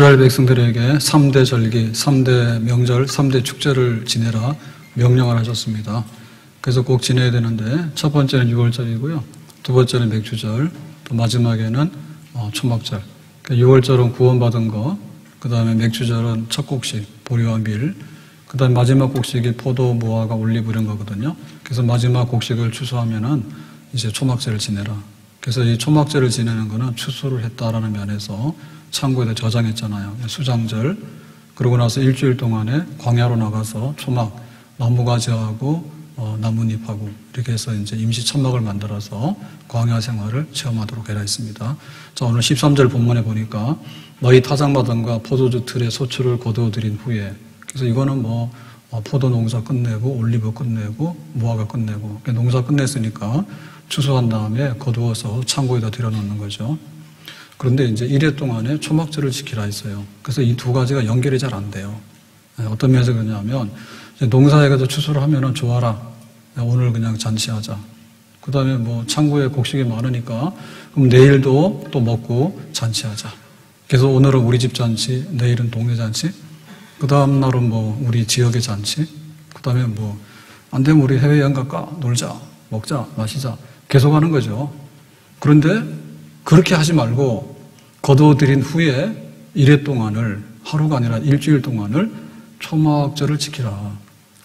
이스라엘 백성들에게 3대 절기, 3대 명절, 3대 축제를 지내라 명령을 하셨습니다. 그래서 꼭 지내야 되는데 첫 번째는 6월절이고요. 두 번째는 맥주절, 또 마지막에는 초막절. 6월절은 구원받은 거, 그 다음에 맥주절은 첫 곡식, 보리와 밀, 그 다음에 마지막 곡식이 포도, 무화과, 올리브 이런 거거든요. 그래서 마지막 곡식을 추수하면은 이제 초막절을 지내라. 그래서 이 초막절을 지내는 거는 추수를 했다라는 면에서 창고에다 저장했잖아요. 수장절. 그러고 나서 일주일 동안에 광야로 나가서 초막, 나무가지하고 나뭇잎하고 이렇게 해서 이제 임시 천막을 만들어서 광야 생활을 체험하도록 해라 했습니다. 자, 오늘 13절 본문에 보니까 너희 타작마당과 포도주 틀에 소출을 거두어들인 후에, 그래서 이거는 포도 농사 끝내고 올리브 끝내고 무화과 끝내고 농사 끝냈으니까 추수한 다음에 거두어서 창고에다 들여놓는 거죠. 그런데 이제 1회 동안에 초막절을 지키라 했어요. 그래서 이 두 가지가 연결이 잘 안 돼요. 어떤 면에서 그러냐면 농사에 가서 추수를 하면은 좋아라. 오늘 그냥 잔치하자. 그 다음에 창고에 곡식이 많으니까 그럼 내일도 또 먹고 잔치하자. 그래서 오늘은 우리 집 잔치, 내일은 동네 잔치, 그 다음 날은 우리 지역의 잔치, 그 다음에 안 되면 우리 해외여행 갈까? 놀자, 먹자, 마시자. 계속 하는 거죠. 그런데 그렇게 하지 말고 거두어들인 후에 1회 동안을, 하루가 아니라 일주일 동안을 초막절을 지키라.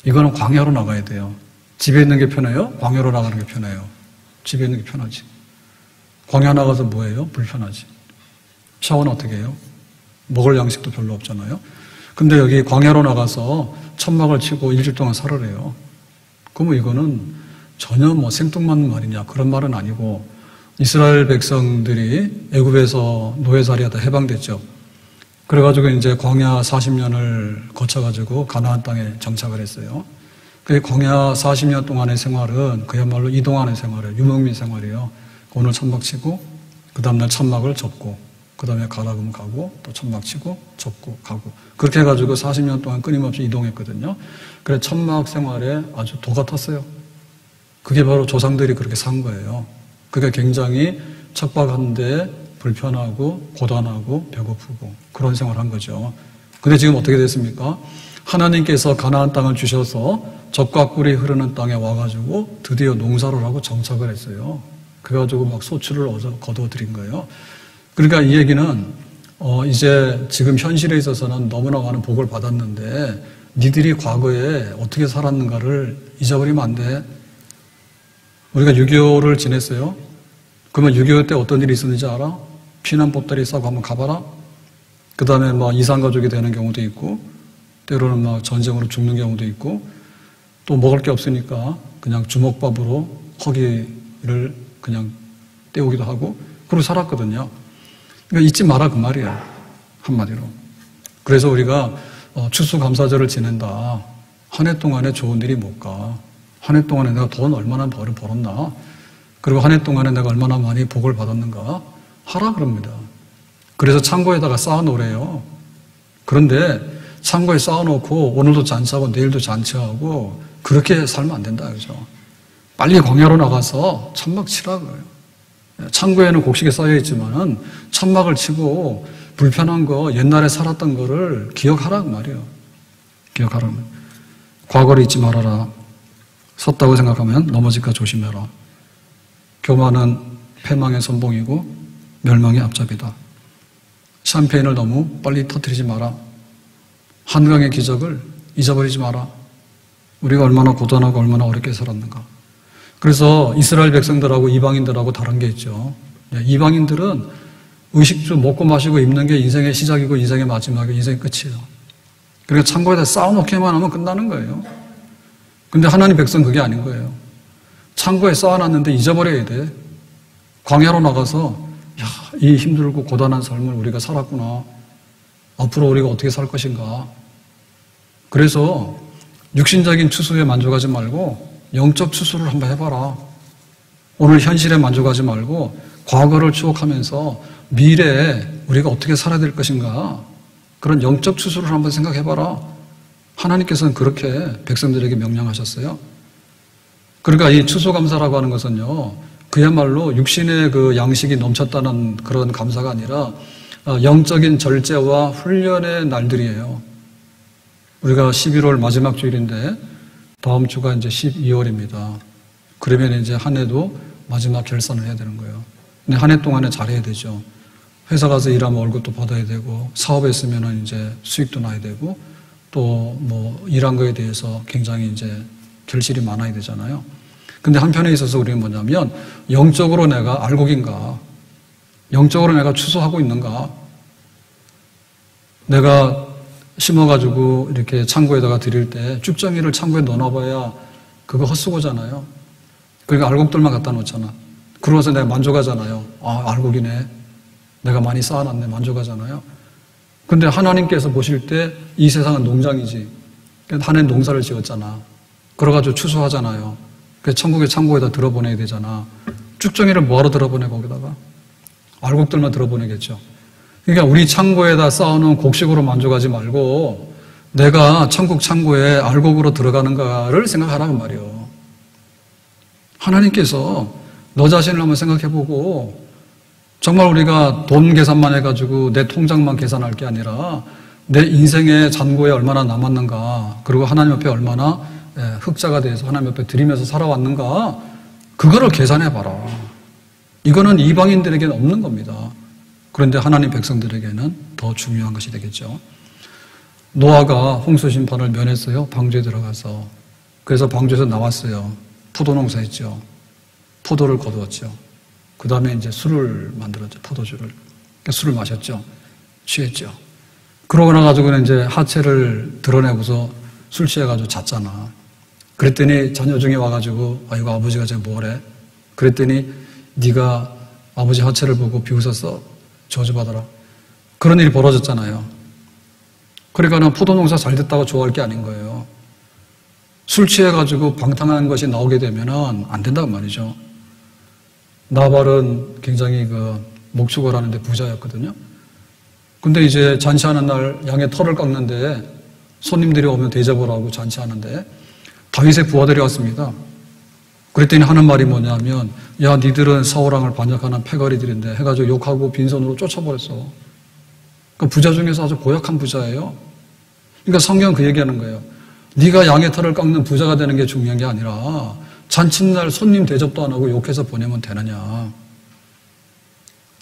이거는 광야로 나가야 돼요. 집에 있는 게 편해요? 광야로 나가는 게 편해요? 집에 있는 게 편하지. 광야 나가서 뭐해요? 불편하지. 샤워는 어떻게 해요? 먹을 양식도 별로 없잖아요. 근데 여기 광야로 나가서 천막을 치고 일주일 동안 살으래요. 그러면 이거는 전혀 생뚱맞는 말이냐, 그런 말은 아니고, 이스라엘 백성들이 애굽에서 노예살이하다 해방됐죠. 그래가지고 이제 광야 40년을 거쳐가지고 가나안 땅에 정착을 했어요. 그 광야 40년 동안의 생활은 그야말로 이동하는 생활이에요. 유목민 생활이에요. 오늘 천막 치고, 그 다음날 천막을 접고, 그 다음에 가라 그러면 가고, 또 천막 치고, 접고, 가고. 그렇게 해가지고 40년 동안 끊임없이 이동했거든요. 그래서 천막 생활에 아주 도 같았어요. 그게 바로 조상들이 그렇게 산 거예요. 그게 굉장히 척박한데 불편하고 고단하고 배고프고 그런 생활을 한 거죠. 근데 지금 어떻게 됐습니까? 하나님께서 가나안 땅을 주셔서 젖과 꿀이 흐르는 땅에 와가지고 드디어 농사를 하고 정착을 했어요. 그래가지고 소출을 거두어들인 거예요. 그러니까 이 얘기는 이제 지금 현실에 있어서는 너무나 많은 복을 받았는데 니들이 과거에 어떻게 살았는가를 잊어버리면 안 돼. 우리가 6.25를 지냈어요. 그러면 6.25 때 어떤 일이 있었는지 알아? 피난 보따리 싸고 한번 가봐라. 그 다음에 이산가족이 되는 경우도 있고, 때로는 전쟁으로 죽는 경우도 있고, 또 먹을 게 없으니까 그냥 주먹밥으로 허기를 그냥 때우기도 하고, 그러고 살았거든요. 그러니까 잊지 마라 그 말이야. 한마디로. 그래서 우리가 추수감사절을 지낸다. 한 해 동안에 좋은 일이 못 가. 한 해 동안에 내가 돈 얼마나 벌었나? 그리고 한 해 동안에 내가 얼마나 많이 복을 받았는가? 하라 그럽니다. 그래서 창고에다가 쌓아놓으래요. 그런데 창고에 쌓아놓고 오늘도 잔치하고 내일도 잔치하고 그렇게 살면 안 된다. 그죠? 빨리 광야로 나가서 천막 치라 그래요. 창고에는 곡식이 쌓여있지만은 천막을 치고 불편한 거, 옛날에 살았던 거를 기억하라 그 말이에요. 기억하라. 과거를 잊지 말아라. 섰다고 생각하면 넘어질까 조심해라. 교만은 패망의 선봉이고 멸망의 앞잡이다. 샴페인을 너무 빨리 터뜨리지 마라. 한강의 기적을 잊어버리지 마라. 우리가 얼마나 고단하고 얼마나 어렵게 살았는가. 그래서 이스라엘 백성들하고 이방인들하고 다른 게 있죠. 이방인들은 의식주 먹고 마시고 입는 게 인생의 시작이고 인생의 마지막이고 인생의 끝이에요. 그러니까 창고에다 쌓아놓기만 하면 끝나는 거예요. 근데 하나님 백성 그게 아닌 거예요. 창고에 쌓아놨는데 잊어버려야 돼. 광야로 나가서 이 힘들고 고단한 삶을 우리가 살았구나. 앞으로 우리가 어떻게 살 것인가. 그래서 육신적인 추수에 만족하지 말고 영적 추수를 한번 해봐라. 오늘 현실에 만족하지 말고 과거를 추억하면서 미래에 우리가 어떻게 살아야 될 것인가. 그런 영적 추수를 한번 생각해봐라. 하나님께서는 그렇게 백성들에게 명령하셨어요. 그러니까 이 추수감사라고 하는 것은요, 그야말로 육신의 그 양식이 넘쳤다는 그런 감사가 아니라 영적인 절제와 훈련의 날들이에요. 우리가 11월 마지막 주일인데 다음 주가 이제 12월입니다. 그러면 이제 한 해도 마지막 결산을 해야 되는 거예요. 근데 한 해 동안에 잘해야 되죠. 회사 가서 일하면 월급도 받아야 되고, 사업에 있으면 이제 수익도 나야 되고, 또 뭐 일한 거에 대해서 굉장히 이제 결실이 많아야 되잖아요. 근데 한편에 있어서 우리는 뭐냐면, 영적으로 내가 알곡인가? 영적으로 내가 추수하고 있는가? 내가 심어가지고 이렇게 창고에다가 드릴 때 쭉정이를 창고에 넣어놔봐야 그거 헛수고잖아요. 그러니까 알곡들만 갖다 놓잖아. 그러고서 내가 만족하잖아요. 아, 알곡이네. 내가 많이 쌓아놨네. 만족하잖아요. 근데 하나님께서 보실 때 이 세상은 농장이지. 하나님 농사를 지었잖아. 그래가지고 추수하잖아요. 그래서 천국의 창고에다 들어보내야 되잖아. 쭉정이를 뭐하러 들어보내 거기다가? 알곡들만 들어보내겠죠. 그러니까 우리 창고에다 쌓아놓은 곡식으로 만족하지 말고 내가 천국 창고에 알곡으로 들어가는가를 생각하라는 말이에요. 하나님께서 너 자신을 한번 생각해보고 정말 우리가 돈 계산만 해가지고 내 통장만 계산할 게 아니라 내 인생의 잔고에 얼마나 남았는가, 그리고 하나님 앞에 얼마나 흑자가 돼서 하나님 앞에 드리면서 살아왔는가, 그거를 계산해봐라. 이거는 이방인들에게는 없는 겁니다. 그런데 하나님 백성들에게는 더 중요한 것이 되겠죠. 노아가 홍수 심판을 면했어요. 방주에 들어가서. 그래서 방주에서 나왔어요. 포도 농사했죠. 포도를 거두었죠. 그 다음에 이제 술을 만들었죠. 포도주를. 그러니까 술을 마셨죠. 취했죠. 그러고 나가지고는 이제 하체를 드러내고서 술 취해가지고 잤잖아. 그랬더니 자녀 중에 와가지고, 아이고, 아버지가 지금 뭐래? 그랬더니 네가 아버지 하체를 보고 비웃었어. 저주받아라. 그런 일이 벌어졌잖아요. 그러니까는 포도 농사 잘 됐다고 좋아할 게 아닌 거예요. 술 취해가지고 방탕한 것이 나오게 되면은 안 된다고 말이죠. 나발은 굉장히 목축을 하는데 부자였거든요. 근데 이제 잔치하는 날 양의 털을 깎는데 손님들이 오면 대접을 하고 잔치하는데 다윗의 부하들이 왔습니다. 그랬더니 하는 말이 뭐냐면, 야, 니들은 사울왕을 반역하는 패거리들인데 해가지고 욕하고 빈손으로 쫓아버렸어. 그러니까 부자 중에서 아주 고약한 부자예요. 그러니까 성경은 그 얘기하는 거예요. 네가 양의 털을 깎는 부자가 되는 게 중요한 게 아니라 잔칫날 손님 대접도 안 하고 욕해서 보내면 되느냐.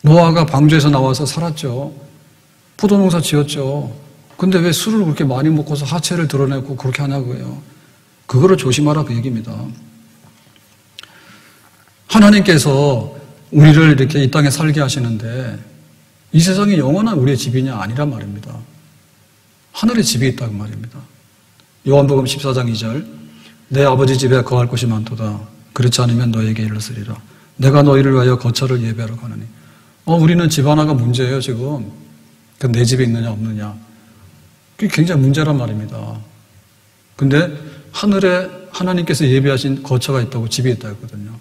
노아가 방주에서 나와서 살았죠. 포도농사 지었죠. 근데 왜 술을 그렇게 많이 먹고서 하체를 드러내고 그렇게 하냐고요. 그거를 조심하라 그 얘기입니다. 하나님께서 우리를 이렇게 이 땅에 살게 하시는데 이 세상이 영원한 우리의 집이냐? 아니란 말입니다. 하늘의 집이 있다고 말입니다. 요한복음 14장 2절, 내 아버지 집에 거할 곳이 많도다. 그렇지 않으면 너에게 이르시리라. 내가 너희를 위하여 거처를 예배하러 가느니. 우리는 집 하나가 문제예요 지금. 내 집에 있느냐 없느냐. 그게 굉장히 문제란 말입니다. 근데 하늘에 하나님께서 예배하신 거처가 있다고, 집이 있다 했거든요.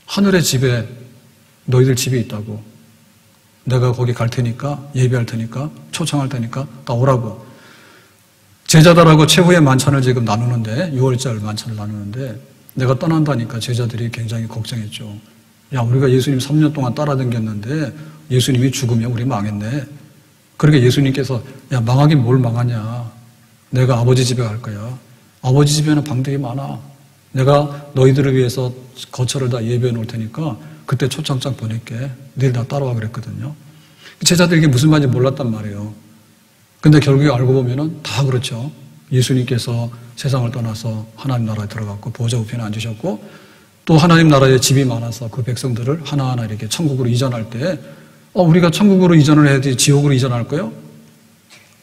하늘의 집에 너희들 집이 있다고. 내가 거기 갈 테니까, 예배할 테니까, 초청할 테니까 다 오라고. 제자들하고 최후의 만찬을 지금 나누는데, 6월절 만찬을 나누는데 내가 떠난다니까 제자들이 굉장히 걱정했죠. 야, 우리가 예수님 3년 동안 따라다녔는데 예수님이 죽으면 우리 망했네. 그러니까 예수님께서, 야, 망하긴 뭘 망하냐. 내가 아버지 집에 갈 거야. 아버지 집에는 방들이 많아. 내가 너희들을 위해서 거처를 다 예배해 놓을 테니까 그때 초청장 보낼게. 너희들 다 따라와 그랬거든요. 제자들이 이게 무슨 말인지 몰랐단 말이에요. 근데 결국에 알고 보면은 다 그렇죠. 예수님께서 세상을 떠나서 하나님 나라에 들어갔고 보좌 우편에 앉으셨고 또 하나님 나라에 집이 많아서 그 백성들을 하나하나 이렇게 천국으로 이전할 때 우리가 천국으로 이전을 해야지 지옥으로 이전할까요?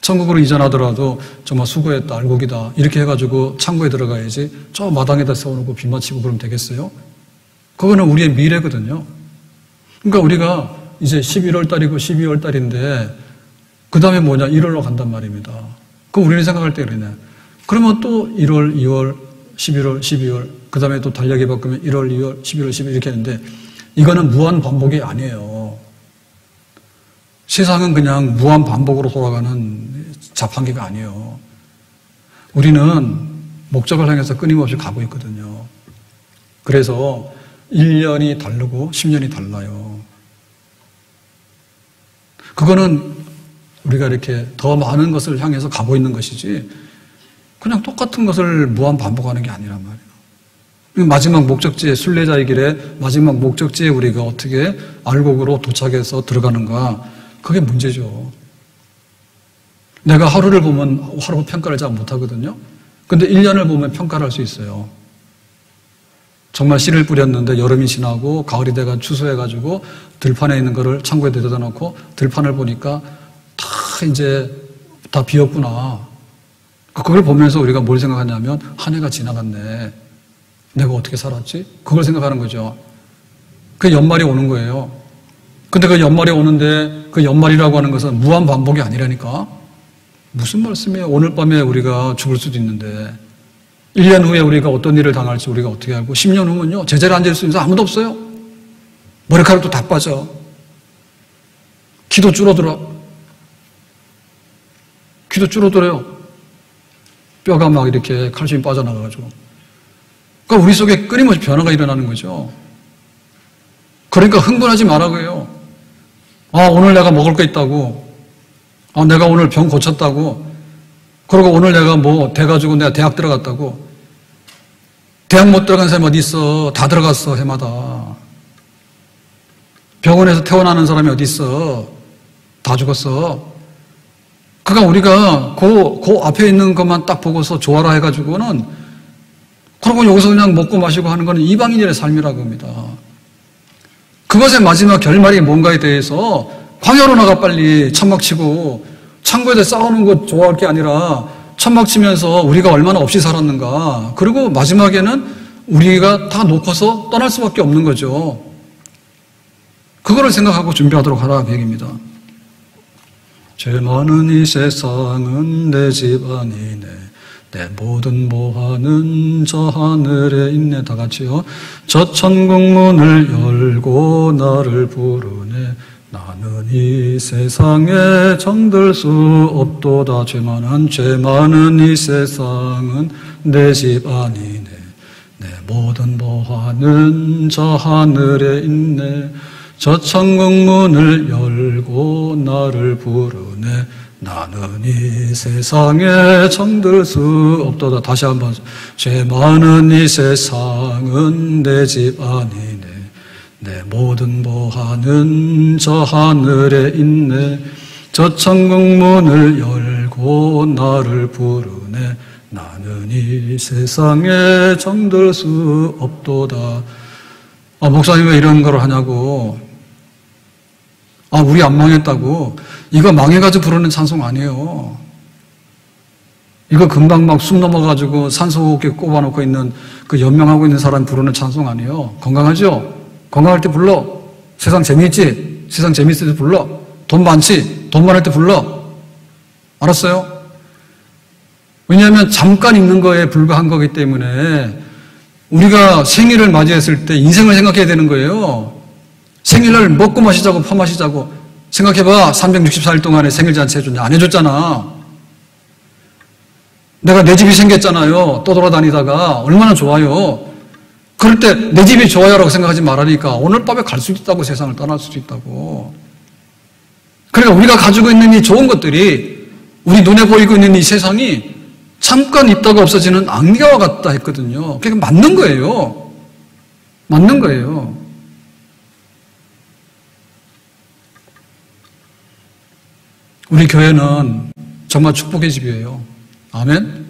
천국으로 이전하더라도 정말 수고했다, 알곡이다 이렇게 해가지고 창고에 들어가야지 저 마당에다 세워놓고 비 맞히고 그러면 되겠어요? 그거는 우리의 미래거든요. 그러니까 우리가 이제 11월 달이고 12월 달인데 그 다음에 뭐냐? 1월로 간단 말입니다. 그럼 우리는 생각할 때 그러네. 그러면 또 1월, 2월, 11월, 12월 그 다음에 또 달력에 바꾸면 1월, 2월, 11월, 12월 이렇게 했는데 이거는 무한 반복이 아니에요. 세상은 그냥 무한 반복으로 돌아가는 자판기가 아니에요. 우리는 목적을 향해서 끊임없이 가고 있거든요. 그래서 1년이 다르고 10년이 달라요. 그거는 우리가 이렇게 더 많은 것을 향해서 가고 있는 것이지 그냥 똑같은 것을 무한 반복하는 게 아니란 말이에요. 마지막 목적지에 순례자의 길에 마지막 목적지에 우리가 어떻게 알곡으로 도착해서 들어가는가 그게 문제죠. 내가 하루를 보면 하루 평가를 잘 못하거든요. 근데 1년을 보면 평가를 할 수 있어요. 정말 씨를 뿌렸는데 여름이 지나고 가을이 돼가 추수해가지고 들판에 있는 거를 창고에 데려다 놓고 들판을 보니까 다 비었구나. 그걸 보면서 우리가 뭘 생각하냐면 한 해가 지나갔네. 내가 어떻게 살았지? 그걸 생각하는 거죠. 그 연말이 오는 거예요. 근데 그 연말이 오는데 그 연말이라고 하는 것은 무한 반복이 아니라니까. 무슨 말씀이에요? 오늘 밤에 우리가 죽을 수도 있는데 1년 후에 우리가 어떤 일을 당할지 우리가 어떻게 알고 10년 후면요. 제자리에 앉을 수 있는 사람 아무도 없어요. 머리카락도 다 빠져. 기도 줄어들어. 기도 줄어들어요. 뼈가 막 이렇게 칼슘이 빠져나가가지고. 그러니까 우리 속에 끊임없이 변화가 일어나는 거죠. 그러니까 흥분하지 말라고요. 오늘 내가 먹을 거 있다고. 내가 오늘 병 고쳤다고. 그리고 오늘 내가 뭐 돼가지고 내가 대학 들어갔다고. 대학 못 들어간 사람이 어디 있어. 다 들어갔어 해마다. 병원에서 퇴원하는 사람이 어디 있어. 다 죽었어. 그러니까 우리가 그 앞에 있는 것만 딱 보고서 좋아라 해가지고는 그러고 여기서 그냥 먹고 마시고 하는 거는 이방인의 삶이라고 합니다. 그것의 마지막 결말이 뭔가에 대해서 광야로 나가 빨리 천막 치고 창고에 대해 싸우는 것 좋아할 게 아니라 천막 치면서 우리가 얼마나 없이 살았는가. 그리고 마지막에는 우리가 다 놓고서 떠날 수밖에 없는 거죠. 그거를 생각하고 준비하도록 하라 그 얘기입니다. 죄 많은 이 세상은 내 집안이네. 내 모든 모하는 저 하늘에 있네. 다 같이요. 저 천국 문을 열고 나를 부르네. 나는 이 세상에 정들 수 없도다. 죄 많은 이 세상은 내 집안이네. 내 모든 모하는 저 하늘에 있네. 저 천국 문을 열고 나를 부르네. 나는 이 세상에 정들 수 없도다. 다시 한번. 죄 많은 이 세상은 내 집 아니네. 내 모든 보화는 저 하늘에 있네. 저 천국 문을 열고 나를 부르네. 나는 이 세상에 정들 수 없도다. 목사님 왜 이런 걸 하냐고. 우리 안 망했다고. 이거 망해가지고 부르는 찬송 아니에요. 이거 금방 막 숨 넘어가지고 산소호흡기 꼽아놓고 있는 그 연명하고 있는 사람 부르는 찬송 아니에요. 건강하죠? 건강할 때 불러. 세상 재미있지? 세상 재미있을 때 불러. 돈 많지? 돈 많을 때 불러. 알았어요? 왜냐하면 잠깐 있는 거에 불과한 거기 때문에 우리가 생일을 맞이했을 때 인생을 생각해야 되는 거예요. 생일을 먹고 마시자고 퍼마시자고 생각해봐. 364일 동안에 생일잔치 해줬냐? 안 해줬잖아. 내가 내 집이 생겼잖아요. 떠돌아다니다가 얼마나 좋아요. 그럴 때 내 집이 좋아요라고 생각하지 말라니까. 오늘 밤에 갈 수 있다고. 세상을 떠날 수도 있다고. 그러니까 우리가 가지고 있는 이 좋은 것들이 우리 눈에 보이고 있는 이 세상이 잠깐 있다가 없어지는 안개와 같다 했거든요. 그게 맞는 거예요. 맞는 거예요. 우리 교회는 정말 축복의 집이에요. 아멘?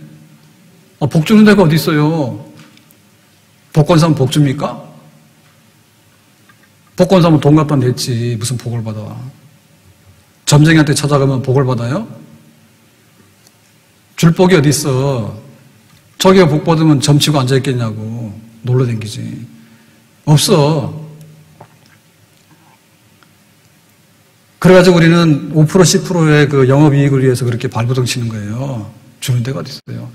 복 주는 데가 어디 있어요? 복권 사면 복 줍니까? 복권 사면 돈 갖다 냈지. 무슨 복을 받아. 점쟁이한테 찾아가면 복을 받아요? 줄 복이 어디 있어? 저기가 복 받으면 점치고 앉아있겠냐고. 놀러 댕기지. 없어. 그래가지고 우리는 5% 10%의 그 영업이익을 위해서 그렇게 발버둥 치는 거예요. 주는 데가 어디 있어요?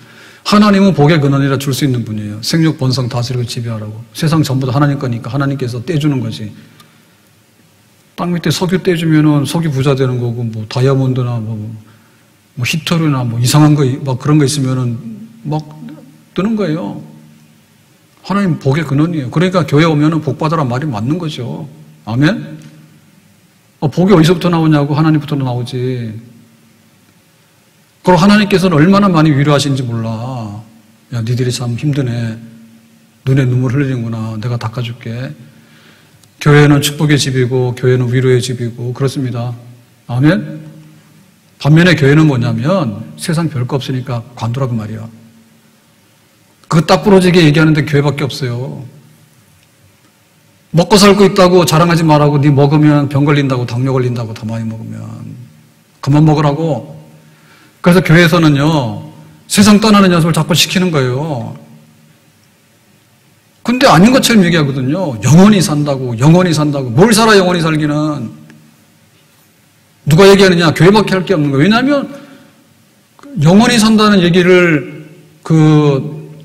하나님은 복의 근원이라 줄 수 있는 분이에요. 생육 번성 다스리고 지배하라고. 세상 전부 다 하나님 거니까 하나님께서 떼주는 거지. 땅 밑에 석유 떼주면은 석유 부자 되는 거고, 뭐 다이아몬드나 뭐 히토류나 뭐 이상한 거 막 그런 거 있으면은 막 뜨는 거예요. 하나님 복의 근원이에요. 그러니까 교회 오면은 복 받으란 말이 맞는 거죠. 아멘. 복이 어디서부터 나오냐고 하나님부터 나오지. 그럼 하나님께서는 얼마나 많이 위로하시는지 몰라. 야, 니들이 참 힘드네. 눈에 눈물 흘리는구나. 내가 닦아줄게. 교회는 축복의 집이고 교회는 위로의 집이고 그렇습니다. 아멘? 반면에 교회는 뭐냐면 세상 별거 없으니까 관두라고 말이야. 그거 딱 부러지게 얘기하는데 교회밖에 없어요. 먹고 살고 있다고 자랑하지 말라고. 네 먹으면 병 걸린다고, 당뇨 걸린다고, 더 많이 먹으면. 그만 먹으라고. 그래서 교회에서는요, 세상 떠나는 연습을 자꾸 시키는 거예요. 근데 아닌 것처럼 얘기하거든요. 영원히 산다고, 영원히 산다고. 뭘 살아, 영원히 살기는. 누가 얘기하느냐? 교회밖에 할 게 없는 거예요. 왜냐하면 영원히 산다는 얘기를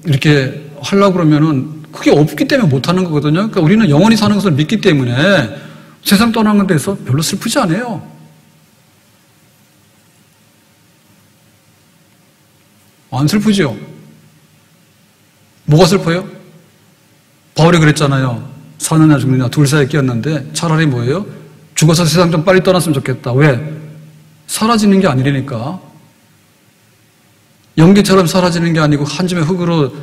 이렇게 하려고 그러면은 그게 없기 때문에 못하는 거거든요. 그러니까 우리는 영원히 사는 것을 믿기 때문에 세상 떠나는 데서 별로 슬프지 않아요. 안 슬프죠? 뭐가 슬퍼요? 바울이 그랬잖아요. 사느냐 죽느냐 둘 사이에 끼었는데 차라리 뭐예요? 죽어서 세상 좀 빨리 떠났으면 좋겠다. 왜? 사라지는 게 아니라니까. 연기처럼 사라지는 게 아니고 한 줌의 흙으로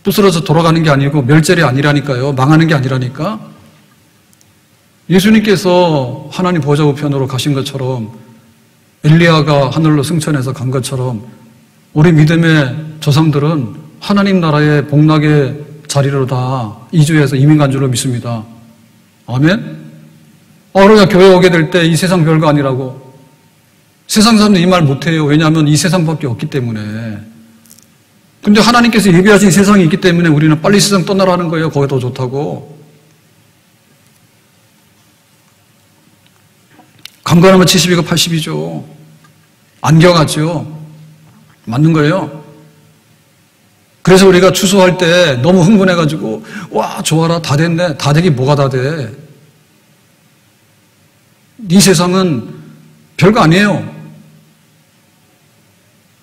부스러져 돌아가는 게 아니고 멸절이 아니라니까요. 망하는 게 아니라니까. 예수님께서 하나님 보좌 우편으로 가신 것처럼 엘리야가 하늘로 승천해서 간 것처럼 우리 믿음의 조상들은 하나님 나라의 복락의 자리로 다 이주해서 이민 간 줄로 믿습니다. 아멘? 우리가 교회 오게 될 때 이 세상 별거 아니라고. 세상 사람들 이 말 못해요. 왜냐하면 이 세상밖에 없기 때문에. 근데 하나님께서 예비하신 세상이 있기 때문에 우리는 빨리 세상 떠나라는 거예요. 거기 더 좋다고. 강건하면 70이고 80이죠. 안경하죠. 맞는 거예요. 그래서 우리가 추수할 때 너무 흥분해가지고 와 좋아라 다 됐네. 다 되기 뭐가 다 돼. 이 세상은 별거 아니에요.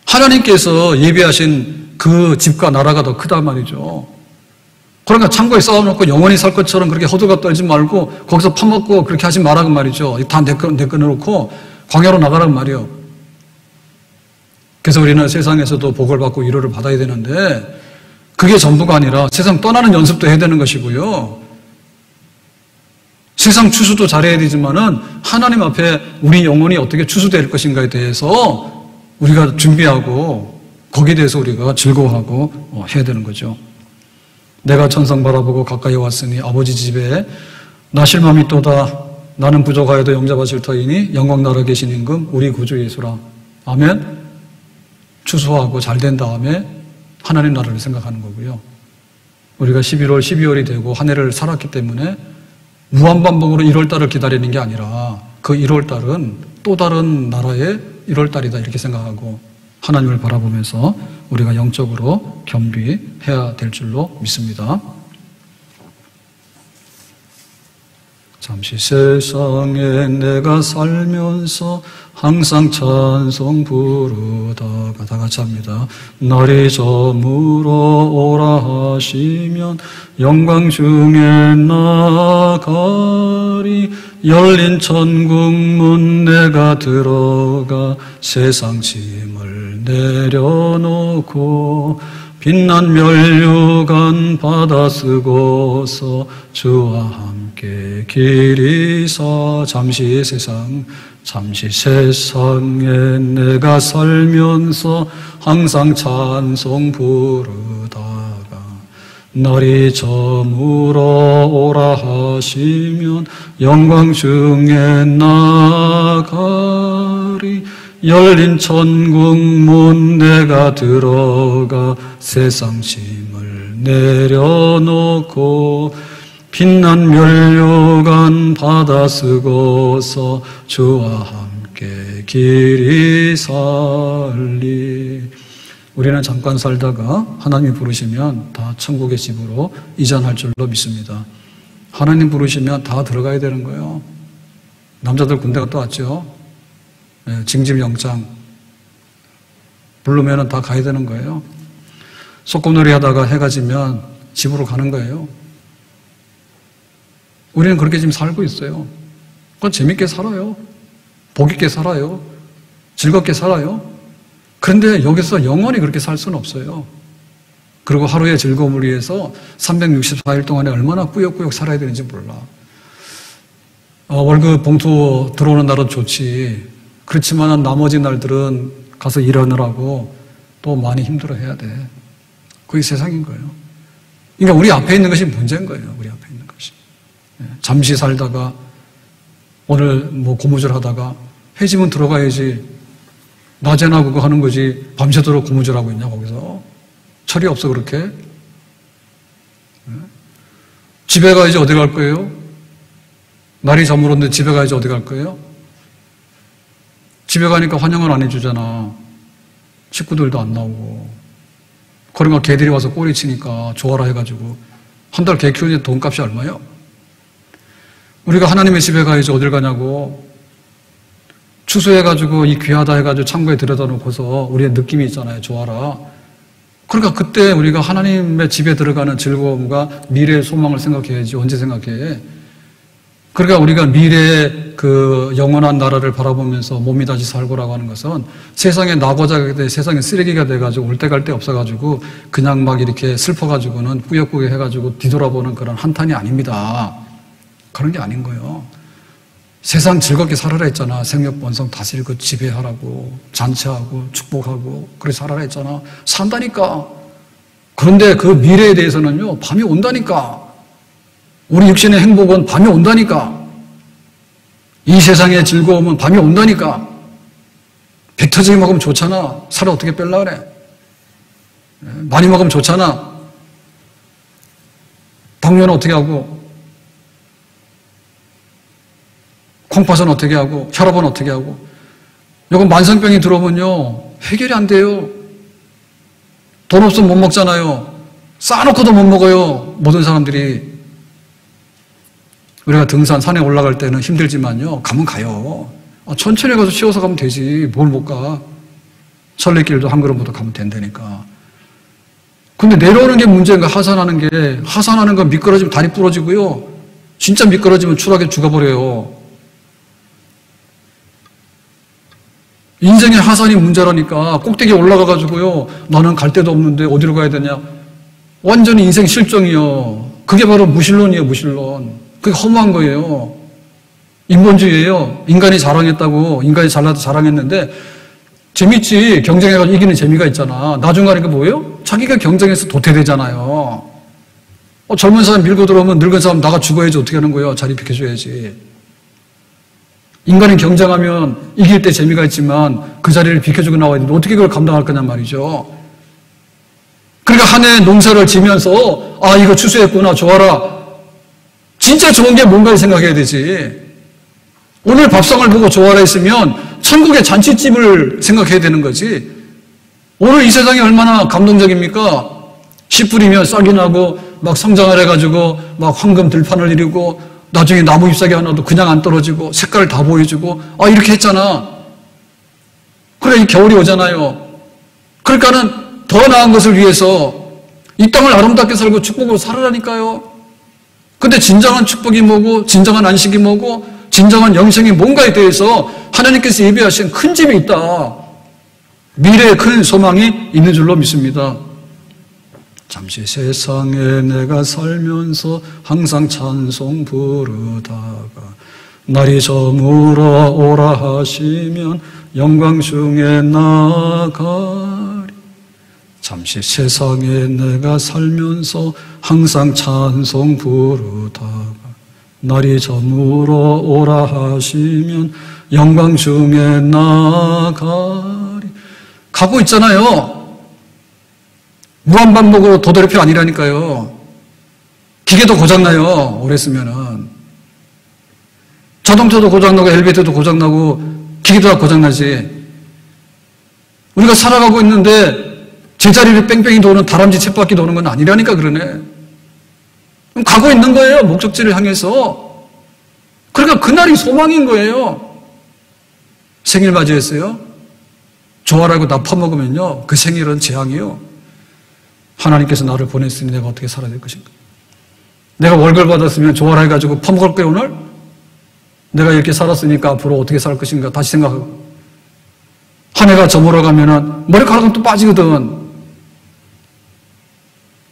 하나님께서 예비하신 그 집과 나라가 더 크단 말이죠. 그러니까 창고에 쌓아놓고 영원히 살 것처럼 그렇게 허들갑 떨지 말고 거기서 파먹고 그렇게 하지 말라고 말이죠. 다 내꺼놓고 광야로 나가라고 말이에요. 그래서 우리는 세상에서도 복을 받고 위로를 받아야 되는데 그게 전부가 아니라 세상 떠나는 연습도 해야 되는 것이고요. 세상 추수도 잘해야 되지만은 하나님 앞에 우리 영혼이 어떻게 추수될 것인가에 대해서 우리가 준비하고 거기에 대해서 우리가 즐거워하고 해야 되는 거죠. 내가 천상 바라보고 가까이 왔으니 아버지 집에 나 실망이 또다. 나는 부족하여도 영접하실 터이니 영광 나라 계신 임금 우리 구주 예수라. 아멘. 추수하고 잘 된 다음에 하나님 나라를 생각하는 거고요. 우리가 11월, 12월이 되고 한 해를 살았기 때문에 무한반복으로 1월달을 기다리는 게 아니라 그 1월달은 또 다른 나라의 1월달이다 이렇게 생각하고 하나님을 바라보면서 우리가 영적으로 겸비해야 될 줄로 믿습니다. 잠시 세상에 내가 살면서 항상 찬송 부르다가 다 같이 합니다. 날이 저물어 오라 하시면 영광 중에 나가리. 열린 천국문 내가 들어가 세상 짐을 내려놓고 빛난 면류관 받아 쓰고서 주와 함께 길이서 잠시 세상에 내가 살면서 항상 찬송 부르다가 날이 저물어 오라 하시면 영광 중에 나가리. 열린 천국문 내가 들어가 세상 짐을 내려놓고 빛난 면류관 받아 쓰고서 주와 함께 길이 살리. 우리는 잠깐 살다가 하나님이 부르시면 다 천국의 집으로 이전할 줄로 믿습니다. 하나님 부르시면 다 들어가야 되는 거예요. 남자들 군대 갔다 왔죠. 징집영장 부르면 다 가야 되는 거예요. 소꿉놀이 하다가 해가 지면 집으로 가는 거예요. 우리는 그렇게 지금 살고 있어요. 그건 재밌게 살아요. 복 있게 살아요. 즐겁게 살아요. 그런데 여기서 영원히 그렇게 살 수는 없어요. 그리고 하루의 즐거움을 위해서 364일 동안에 얼마나 꾸역꾸역 살아야 되는지 몰라. 월급 봉투 들어오는 날은 좋지. 그렇지만 나머지 날들은 가서 일하느라고 또 많이 힘들어해야 돼. 그게 세상인 거예요. 그러니까 우리 앞에 있는 것이 문제인 거예요. 우리 앞에 있는 것이. 잠시 살다가 오늘 뭐 고무줄 하다가 해지면 들어가야지. 낮에나 그거 하는 거지. 밤새도록 고무줄하고 있냐 거기서. 철이 없어 그렇게. 집에 가야지 어디 갈 거예요? 날이 저물었는데 집에 가야지 어디 갈 거예요? 집에 가니까 환영을 안 해주잖아. 식구들도 안 나오고. 그러니까 개들이 와서 꼬리 치니까 좋아라 해가지고 한 달 개 키우는데 돈값이 얼마요? 우리가 하나님의 집에 가야지 어딜 가냐고. 추수해가지고 이 귀하다 해가지고 창고에 들여다 놓고서 우리의 느낌이 있잖아요. 좋아라. 그러니까 그때 우리가 하나님의 집에 들어가는 즐거움과 미래의 소망을 생각해야지. 언제 생각해? 그러니까 우리가 미래의 그 영원한 나라를 바라보면서 몸이 다시 살고라고 하는 것은 세상에 나고자 하게 돼 세상에 쓰레기가 돼가지고 올 데 갈 데 없어가지고 그냥 막 이렇게 슬퍼가지고는 꾸역꾸역 해가지고 뒤돌아보는 그런 한탄이 아닙니다. 그런 게 아닌 거예요. 세상 즐겁게 살아라 했잖아. 생육번성 다스리고 지배하라고 잔치하고 축복하고 그렇게 살아라 했잖아. 산다니까. 그런데 그 미래에 대해서는요. 밤이 온다니까. 우리 육신의 행복은 밤이 온다니까. 이 세상의 즐거움은 밤이 온다니까. 배 터지게 먹으면 좋잖아. 살을 어떻게 뺄라 그래. 많이 먹으면 좋잖아. 당뇨는 어떻게 하고 콩팥은 어떻게 하고 혈압은 어떻게 하고. 이건 만성병이 들어오면요 해결이 안 돼요. 돈 없으면 못 먹잖아요. 싸놓고도 못 먹어요. 모든 사람들이. 우리가 등산 산에 올라갈 때는 힘들지만요 가면 가요. 천천히 가서 쉬어서 가면 되지. 뭘 못 가. 천리길도 한 걸음부터 가면 된다니까. 근데 내려오는 게 문제인가. 하산하는 건 미끄러지면 다리 부러지고요. 진짜 미끄러지면 추락에 죽어버려요. 인생의 하산이 문제라니까. 꼭대기에 올라가가지고요. 나는 갈 데도 없는데 어디로 가야 되냐. 완전히 인생 실정이요. 그게 바로 무신론이에요. 무신론. 그게 허무한 거예요. 인본주의예요. 인간이 자랑했다고. 인간이 잘나도 자랑했는데 재밌지. 경쟁해가지고 이기는 재미가 있잖아. 나중 가니까 뭐예요? 자기가 경쟁해서 도태되잖아요. 젊은 사람 밀고 들어오면 늙은 사람 나가 죽어야지. 어떻게 하는 거예요? 자리 비켜줘야지. 인간이 경쟁하면 이길 때 재미가 있지만 그 자리를 비켜주고 나와야 되는데 어떻게 그걸 감당할 거냔 말이죠. 그러니까 한 해 농사를 지면서 아 이거 추수했구나 좋아라. 진짜 좋은 게 뭔가를 생각해야 되지. 오늘 밥상을 보고 좋아라 했으면 천국의 잔치집을 생각해야 되는 거지. 오늘 이 세상이 얼마나 감동적입니까? 씨 뿌리면 싹이 나고 막 성장을 해가지고 막 황금 들판을 이루고 나중에 나무 잎사귀 하나도 그냥 안 떨어지고 색깔을 다 보여주고 아 이렇게 했잖아. 그래 이 겨울이 오잖아요. 그러니까는 더 나은 것을 위해서 이 땅을 아름답게 살고 축복으로 살아라니까요. 근데 진정한 축복이 뭐고 진정한 안식이 뭐고 진정한 영생이 뭔가에 대해서 하나님께서 예비하신 큰 집이 있다. 미래에 큰 소망이 있는 줄로 믿습니다. 잠시 세상에 내가 살면서 항상 찬송 부르다가 날이 저물어 오라 하시면 영광 중에 나가리. 잠시 세상에 내가 살면서 항상 찬송 부르다가 날이 저물어 오라 하시면 영광 중에 나가리. 가고 있잖아요. 무한반복으로 도돌이표 아니라니까요. 기계도 고장나요. 오래 쓰면은. 자동차도 고장나고 엘리베이터도 고장나고 기계도 다 고장나지. 우리가 살아가고 있는데 제자리를 뺑뺑이 도는 다람쥐 쳇바퀴 도는 건 아니라니까 그러네. 그럼 가고 있는 거예요. 목적지를 향해서. 그러니까 그날이 소망인 거예요. 생일 맞이했어요. 좋아라고 나 퍼먹으면요. 그 생일은 재앙이요. 하나님께서 나를 보냈으니 내가 어떻게 살아야 될 것인가? 내가 월급 받았으면 좋아라 해가지고 퍼먹을 거예요 오늘? 내가 이렇게 살았으니까 앞으로 어떻게 살 것인가 다시 생각하고, 한 해가 저물어가면은 머리카락은 또 빠지거든.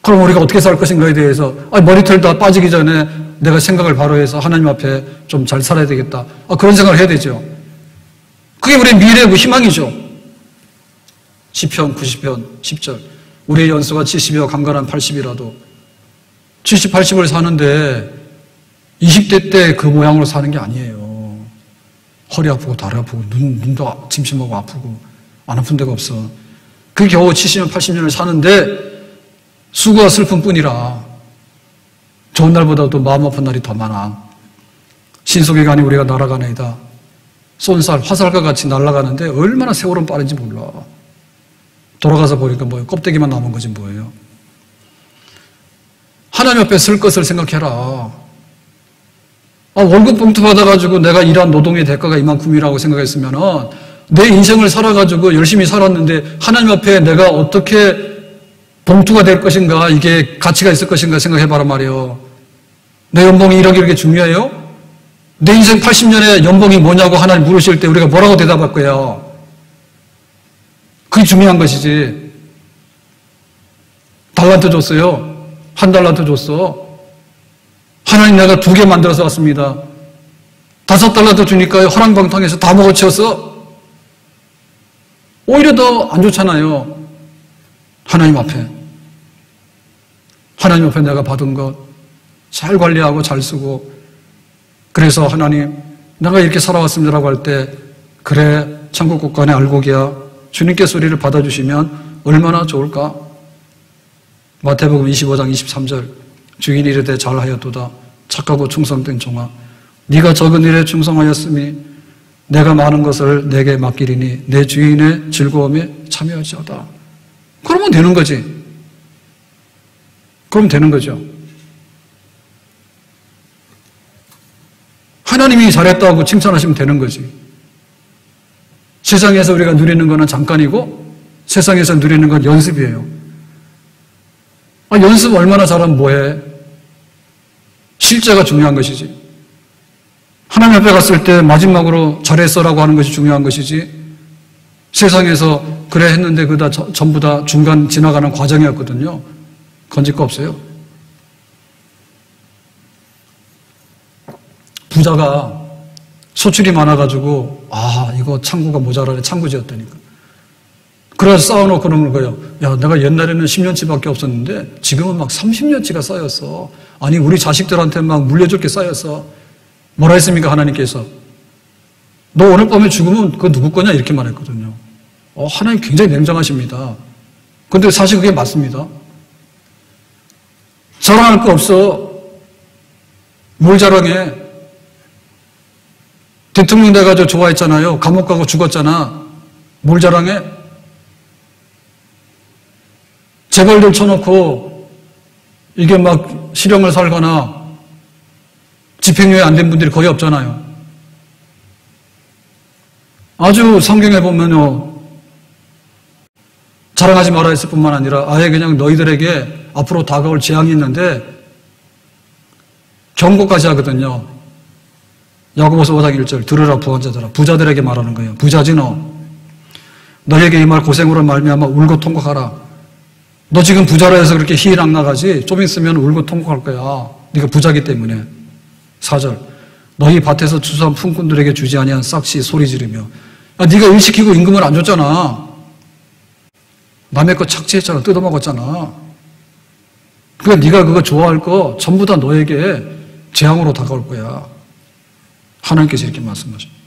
그럼 우리가 어떻게 살 것인가에 대해서 머리털 다 빠지기 전에 내가 생각을 바로 해서 하나님 앞에 좀 잘 살아야 되겠다. 그런 생각을 해야 되죠. 그게 우리의 미래의 희망이죠. 시편 90편 10절. 우리의 연수가 70이여 강건한 80이라도 70, 80을 사는데 20대 때 그 모양으로 사는 게 아니에요. 허리 아프고 다리 아프고 눈도 침침하고 아프고 안 아픈 데가 없어. 그게 겨우 70년, 80년을 사는데 수고와 슬픔 뿐이라 좋은 날보다도 마음 아픈 날이 더 많아. 신속히 가니 우리가 날아가나이다. 쏜살, 화살과 같이 날아가는데 얼마나 세월은 빠른지 몰라. 돌아가서 보니까 뭐예요? 껍데기만 남은 거지 뭐예요. 하나님 앞에 쓸 것을 생각해라. 월급 봉투 받아가지고 내가 일한 노동의 대가가 이만큼이라고 생각했으면 내 인생을 살아가지고 열심히 살았는데 하나님 앞에 내가 어떻게 봉투가 될 것인가, 이게 가치가 있을 것인가 생각해봐라 말이에요. 내 연봉이 이렇게 중요해요? 내 인생 80년의 연봉이 뭐냐고 하나님 물으실 때 우리가 뭐라고 대답할 거야? 그게 중요한 것이지. 달란트 줬어요. 한 달란트 줬어. 하나님 내가 2개 만들어서 왔습니다. 5달란트 주니까 허랑방탕해서 다 먹어치웠어. 오히려 더 안 좋잖아요. 하나님 앞에 내가 받은 것 잘 관리하고 잘 쓰고, 그래서 하나님 내가 이렇게 살아왔습니다라고 할 때 그래 천국 국간의 알곡이야, 주님께 소리를 받아주시면 얼마나 좋을까. 마태복음 25장 23절. 주인이 이르되 잘하였도다 착하고 충성된 종아, 네가 적은 일에 충성하였으니 내가 많은 것을 내게 맡기리니 내 주인의 즐거움에 참여하지어다. 그러면 되는 거지. 그러면 되는 거죠. 하나님이 잘했다고 칭찬하시면 되는 거지. 세상에서 우리가 누리는 거는 잠깐이고 세상에서 누리는 건 연습이에요. 연습 얼마나 잘하면 뭐해? 실제가 중요한 것이지. 하나님 앞에 갔을 때 마지막으로 잘했어라고 하는 것이 중요한 것이지, 세상에서 그래 했는데 그다 전부 다 중간 지나가는 과정이었거든요. 건질 거 없어요. 부자가 소출이 많아가지고 이거 창구가 모자라네, 창구 지었다니까. 그래서 쌓아놓고 그러는 거예요. 야, 내가 옛날에는 10년치밖에 없었는데 지금은 막 30년치가 쌓였어. 아니 우리 자식들한테 막 물려줄 게 쌓였어. 뭐라 했습니까 하나님께서? 너 오늘 밤에 죽으면 그거 누구 거냐 이렇게 말했거든요. 하나님 굉장히 냉정하십니다. 근데 사실 그게 맞습니다. 자랑할 거 없어. 뭘 자랑해? 대통령 돼가지고 좋아했잖아요. 감옥 가고 죽었잖아. 뭘 자랑해? 재벌들 쳐놓고 이게 막 실형을 살거나 집행유예 안 된 분들이 거의 없잖아요. 아주 성경에 보면요, 자랑하지 말아 했을 뿐만 아니라 아예 그냥 너희들에게 앞으로 다가올 재앙이 있는데 경고까지 하거든요. 야고보서 5장 1절. 들으라 부한자들아. 부자들에게 말하는 거예요. 부자지 너. 너에게 이 말 고생으로 말미암아 울고 통곡하라. 너 지금 부자라 해서 그렇게 희락나가지 좀 있으면 울고 통곡할 거야. 네가 부자기 때문에. 4절. 너희 밭에서 추수한 품꾼들에게 주지 아니한 싹시 소리 지르며. 야, 네가 일 시키고 임금을 안 줬잖아. 남의 거 착취했잖아. 뜯어먹었잖아. 그러니까 네가 그거 좋아할 거 전부 다 너에게 재앙으로 다가올 거야. 하나님께서 이렇게 말씀하십니다.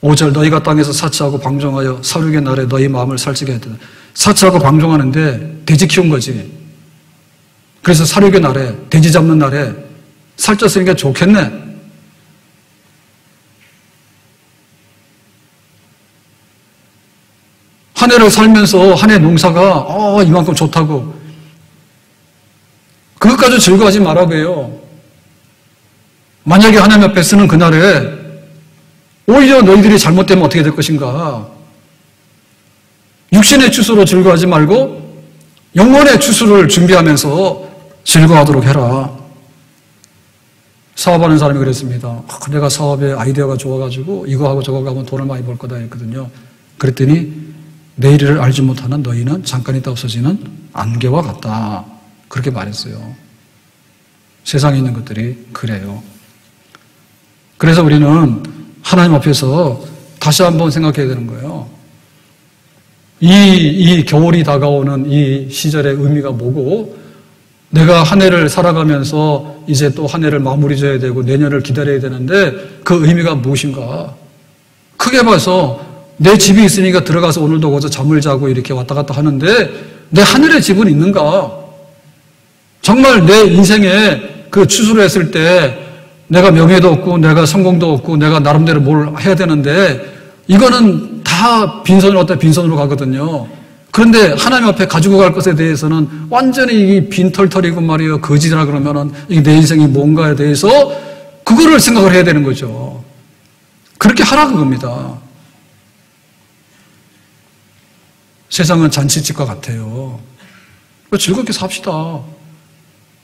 5절. 너희가 땅에서 사치하고 방종하여 살육의 날에 너희 마음을 살찌게 했다. 사치하고 방종하는데 돼지 키운 거지. 그래서 살육의 날에, 돼지 잡는 날에 살쪘으니까 좋겠네. 한 해를 살면서 한 해 농사가 이만큼 좋다고 그것까지 즐거워하지 말라고요. 만약에 하나님 앞에 쓰는 그날에 오히려 너희들이 잘못되면 어떻게 될 것인가. 육신의 추수로 즐거워하지 말고 영혼의 추수를 준비하면서 즐거워하도록 해라. 사업하는 사람이 그랬습니다. 내가 사업에 아이디어가 좋아가지고 이거 하고 저거 하면 돈을 많이 벌 거다 했거든요. 그랬더니 내일을 알지 못하는 너희는 잠깐 있다 없어지는 안개와 같다. 그렇게 말했어요. 세상에 있는 것들이 그래요. 그래서 우리는 하나님 앞에서 다시 한번 생각해야 되는 거예요. 이 겨울이 다가오는 이 시절의 의미가 뭐고, 내가 한 해를 살아가면서 이제 또 한 해를 마무리 져야 되고 내년을 기다려야 되는데 그 의미가 무엇인가? 크게 봐서 내 집이 있으니까 들어가서 오늘도 거기서 잠을 자고 이렇게 왔다 갔다 하는데 내 하늘의 집은 있는가? 정말 내 인생에 그 추수를 했을 때 내가 명예도 없고 내가 성공도 없고 내가 나름대로 뭘 해야 되는데 이거는 다 빈손으로 왔다 빈손으로 가거든요. 그런데 하나님 앞에 가지고 갈 것에 대해서는 완전히 이 빈털털이고 말이에요. 거지라 그러면은 이게 내 인생이 뭔가에 대해서 그거를 생각을 해야 되는 거죠. 그렇게 하라는 겁니다. 세상은 잔치집과 같아요. 즐겁게 삽시다.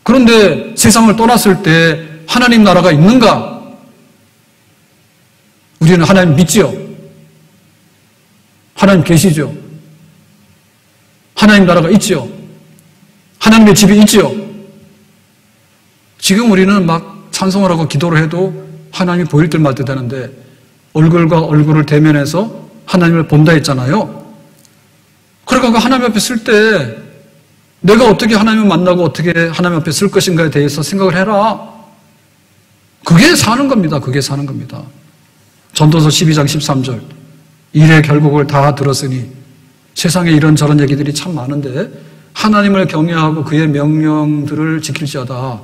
그런데 세상을 떠났을 때 하나님 나라가 있는가? 우리는 하나님 믿지요? 하나님 계시죠? 하나님 나라가 있지요? 하나님의 집이 있지요? 지금 우리는 막 찬송을 하고 기도를 해도 하나님이 보일 듯 말 듯 하는데 얼굴과 얼굴을 대면해서 하나님을 본다 했잖아요. 그러니까 하나님 앞에 쓸 때 내가 어떻게 하나님을 만나고 어떻게 하나님 앞에 쓸 것인가에 대해서 생각을 해라. 그게 사는 겁니다. 그게 사는 겁니다. 전도서 12장 13절 일의 결국을 다 들었으니 세상에 이런저런 얘기들이 참 많은데 하나님을 경외하고 그의 명령들을 지킬지어다.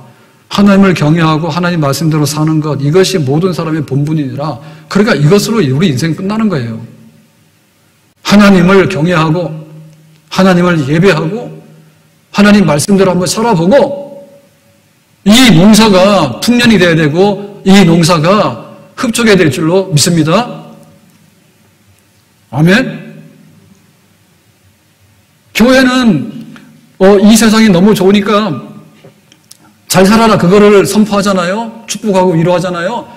하나님을 경외하고 하나님 말씀대로 사는 것, 이것이 모든 사람의 본분이니라. 그러니까 이것으로 우리 인생 끝나는 거예요. 하나님을 경외하고 하나님을 예배하고 하나님 말씀대로 한번 살아보고 이 농사가 풍년이 돼야 되고 이 농사가 흡족해야 될 줄로 믿습니다. 아멘. 교회는 이 세상이 너무 좋으니까 잘 살아라 그거를 선포하잖아요. 축복하고 위로하잖아요.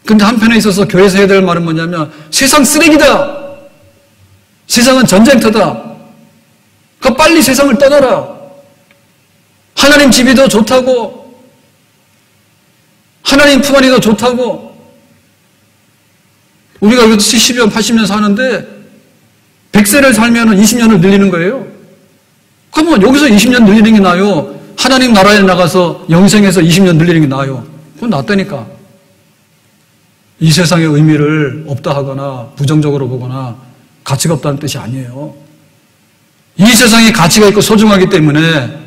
근데 한편에 있어서 교회에서 해야 될 말은 뭐냐면 세상 쓰레기다. 세상은 전쟁터다. 그러니까 빨리 세상을 떠나라. 하나님 집이 더 좋다고, 하나님 품 안이 더 좋다고. 우리가 여기서 70년, 80년 사는데 100세를 살면 20년을 늘리는 거예요. 그러면 여기서 20년 늘리는 게 나아요? 하나님 나라에 나가서 영생에서 20년 늘리는 게 나아요? 그건 낫다니까. 이 세상의 의미를 없다 하거나 부정적으로 보거나 가치가 없다는 뜻이 아니에요. 이 세상에 가치가 있고 소중하기 때문에